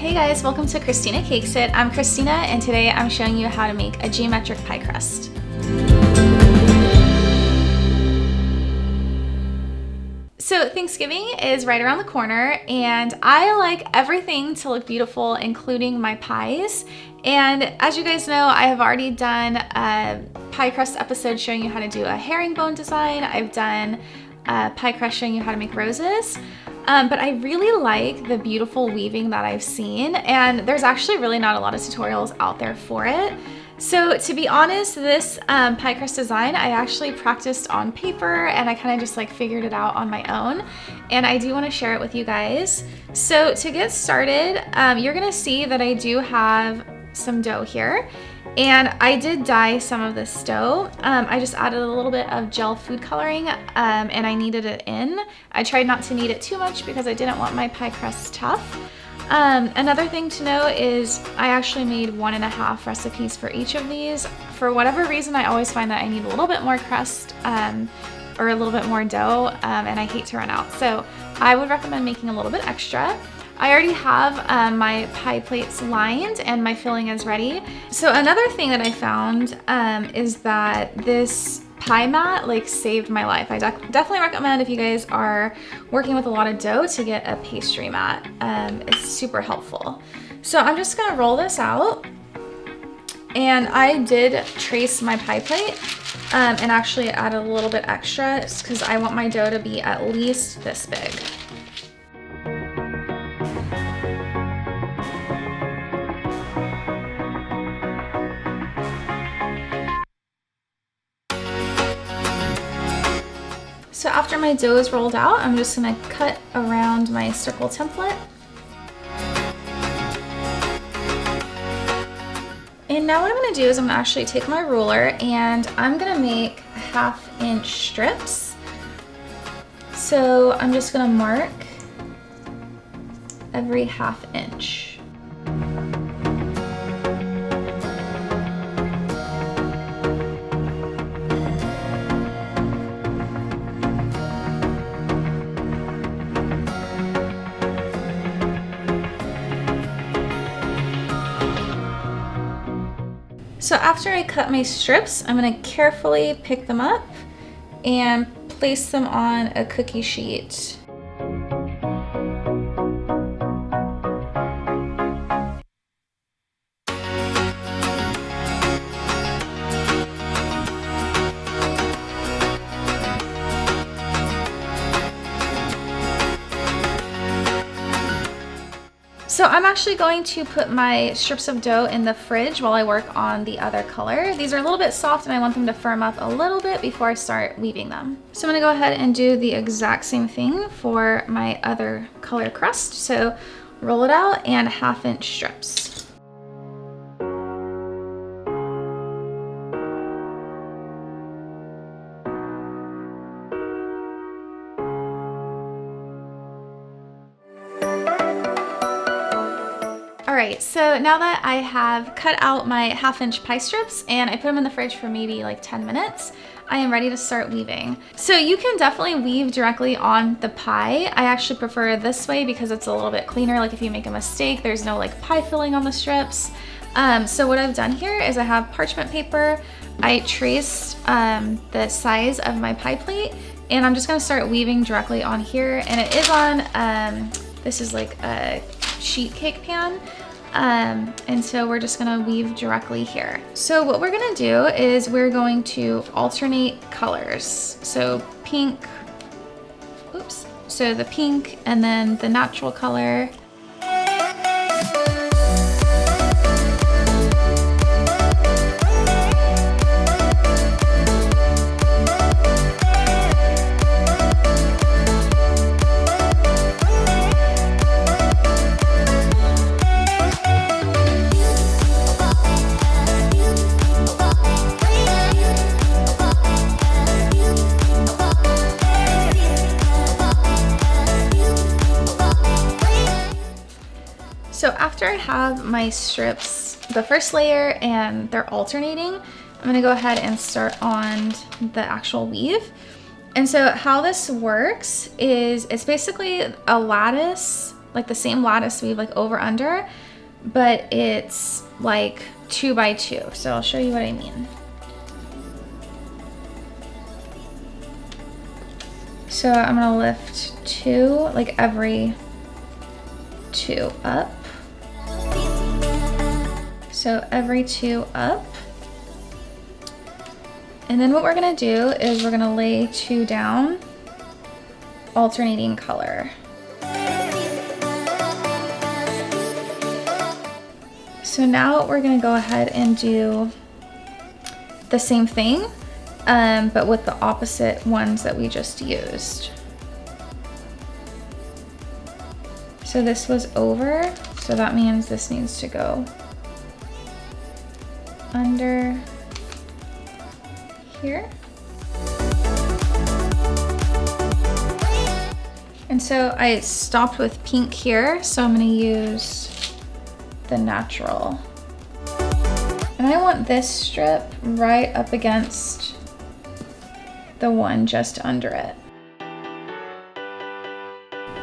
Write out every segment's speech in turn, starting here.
Hey guys, welcome to Christina Cakes It. I'm Christina and today I'm showing you how to make a geometric pie crust. So Thanksgiving is right around the corner and I like everything to look beautiful, including my pies. And as you guys know, I have already done a pie crust episode showing you how to do a herringbone design. I've done a pie crust showing you how to make roses. But I really like the beautiful weaving that I've seen, and there's actually really not a lot of tutorials out there for it. So to be honest, this pie crust design, I actually practiced on paper and I kind of just like figured it out on my own. And I do want to share it with you guys. So to get started, you're gonna see that I do have some dough here. And I did dye some of this dough. I just added a little bit of gel food coloring and I kneaded it in. I tried not to knead it too much because I didn't want my pie crust tough. Another thing to know is I actually made 1.5 recipes for each of these. For whatever reason, I always find that I need a little bit more crust or a little bit more dough and I hate to run out. So I would recommend making a little bit extra. I already have my pie plates lined and my filling is ready. So another thing that I found is that this pie mat like saved my life. I definitely recommend if you guys are working with a lot of dough to get a pastry mat. It's super helpful. So I'm just gonna roll this out. And I did trace my pie plate and actually add a little bit extra because I want my dough to be at least this big. So after my dough is rolled out, I'm just gonna cut around my circle template. And now what I'm gonna do is I'm gonna actually take my ruler and I'm gonna make 1/2 inch strips. So I'm just gonna mark every 1/2 inch. So after I cut my strips, I'm gonna carefully pick them up and place them on a cookie sheet. So I'm actually going to put my strips of dough in the fridge while I work on the other color. These are a little bit soft and I want them to firm up a little bit before I start weaving them. So I'm gonna go ahead and do the exact same thing for my other color crust. So roll it out and 1/2 inch strips. Alright, so now that I have cut out my 1/2 inch pie strips and I put them in the fridge for maybe like 10 minutes, I am ready to start weaving. So you can definitely weave directly on the pie. I actually prefer this way because it's a little bit cleaner. Like if you make a mistake, there's no like pie filling on the strips. So what I've done here is I have parchment paper. I traced the size of my pie plate and I'm just gonna start weaving directly on here. And it is on, this is like a sheet cake pan. And so we're just gonna weave directly here. So what we're gonna do is we're going to alternate colors. So pink, oops. So the pink and then the natural color. So after I have my strips, the first layer and they're alternating, I'm gonna go ahead and start on the actual weave. And so how this works is it's basically a lattice like the same lattice weave, like over under, but it's like 2 by 2. So I'll show you what I mean. So I'm gonna lift 2, like every 2 up. So every 2 up. And then what we're gonna do is we're gonna lay 2 down, alternating color. So now we're gonna go ahead and do the same thing, but with the opposite ones that we just used. So this was over, so that means this needs to go under here. And so I stopped with pink here, so I'm gonna use the natural. And I want this strip right up against the one just under it.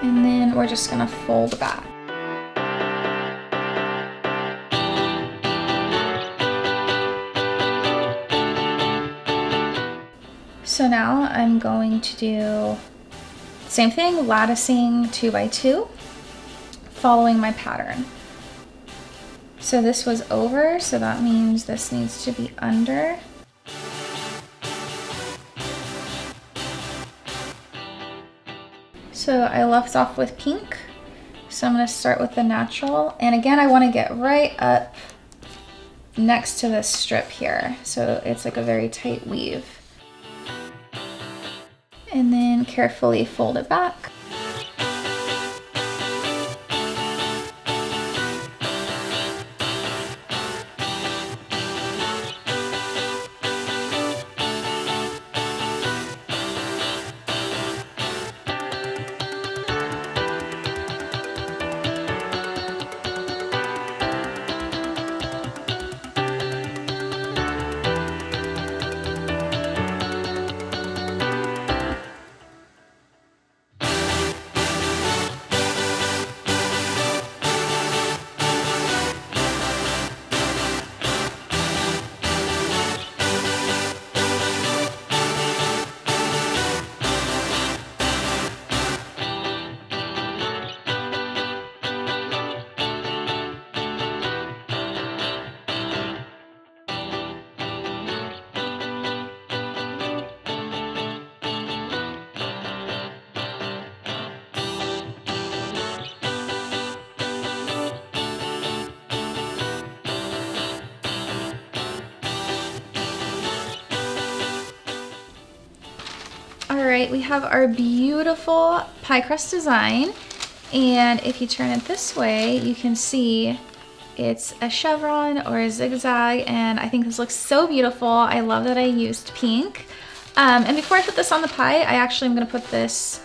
And then we're just gonna fold back. So now I'm going to do same thing, latticing 2 by 2, following my pattern. So this was over, so that means this needs to be under. So I left off with pink, so I'm gonna start with the natural. And again, I wanna get right up next to this strip here, so it's like a very tight weave. And then carefully fold it back. All right, we have our beautiful pie crust design. And if you turn it this way, you can see it's a chevron or a zigzag, and I think this looks so beautiful. I love that I used pink. And before I put this on the pie, I actually am gonna put this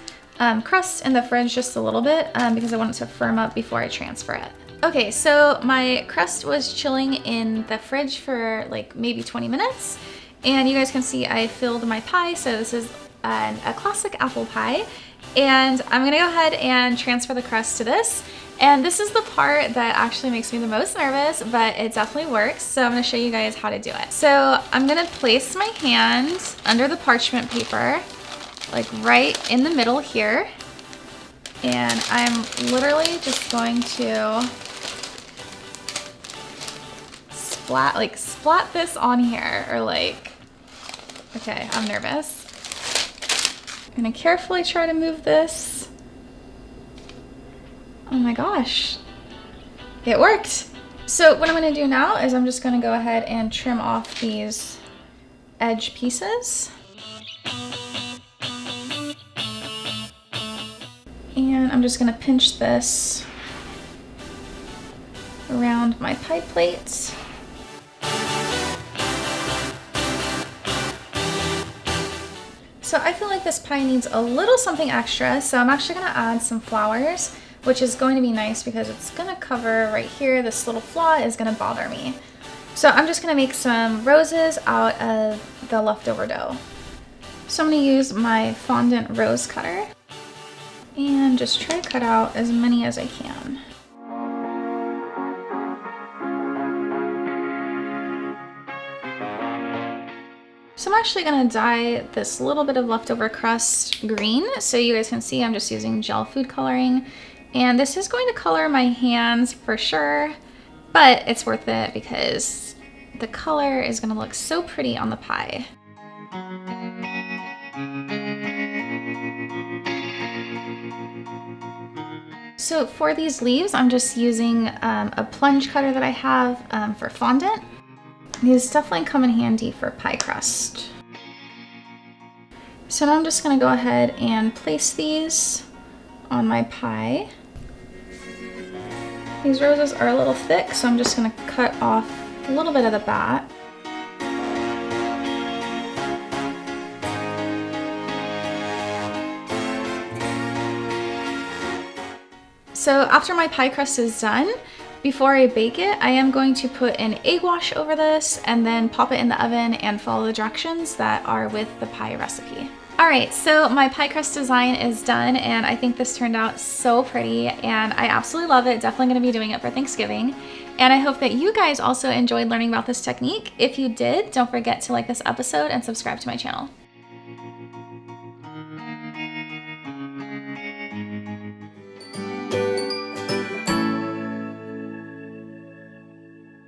crust in the fridge just a little bit because I want it to firm up before I transfer it. Okay, so my crust was chilling in the fridge for like maybe 20 minutes. And you guys can see I filled my pie. So this is a classic apple pie. And I'm gonna go ahead and transfer the crust to this. And this is the part that actually makes me the most nervous, but it definitely works. So I'm gonna show you guys how to do it. So I'm gonna place my hand under the parchment paper, like right in the middle here. And I'm literally just going to splat this on here, or like, okay, I'm nervous. I'm gonna carefully try to move this. Oh my gosh, it worked. So what I'm gonna do now is I'm just gonna go ahead and trim off these edge pieces. And I'm just gonna pinch this around my pie plate. So I feel like this pie needs a little something extra, so I'm actually gonna add some flowers, which is going to be nice because it's gonna cover right here. This little flaw is gonna bother me. So I'm just gonna make some roses out of the leftover dough. So I'm gonna use my fondant rose cutter, And just try to cut out as many as I can. So I'm actually gonna dye this little bit of leftover crust green. So you guys can see I'm just using gel food coloring. And this is going to color my hands for sure, but it's worth it because the color is gonna look so pretty on the pie. So for these leaves, I'm just using a plunge cutter that I have for fondant. These definitely come in handy for pie crust. So now I'm just gonna go ahead and place these on my pie. These roses are a little thick, so I'm just gonna cut off a little bit of the bat. So after my pie crust is done, before I bake it, I am going to put an egg wash over this and then pop it in the oven and follow the directions that are with the pie recipe. All right, so my pie crust design is done and I think this turned out so pretty and I absolutely love it. Definitely gonna be doing it for Thanksgiving. And I hope that you guys also enjoyed learning about this technique. If you did, don't forget to like this episode and subscribe to my channel.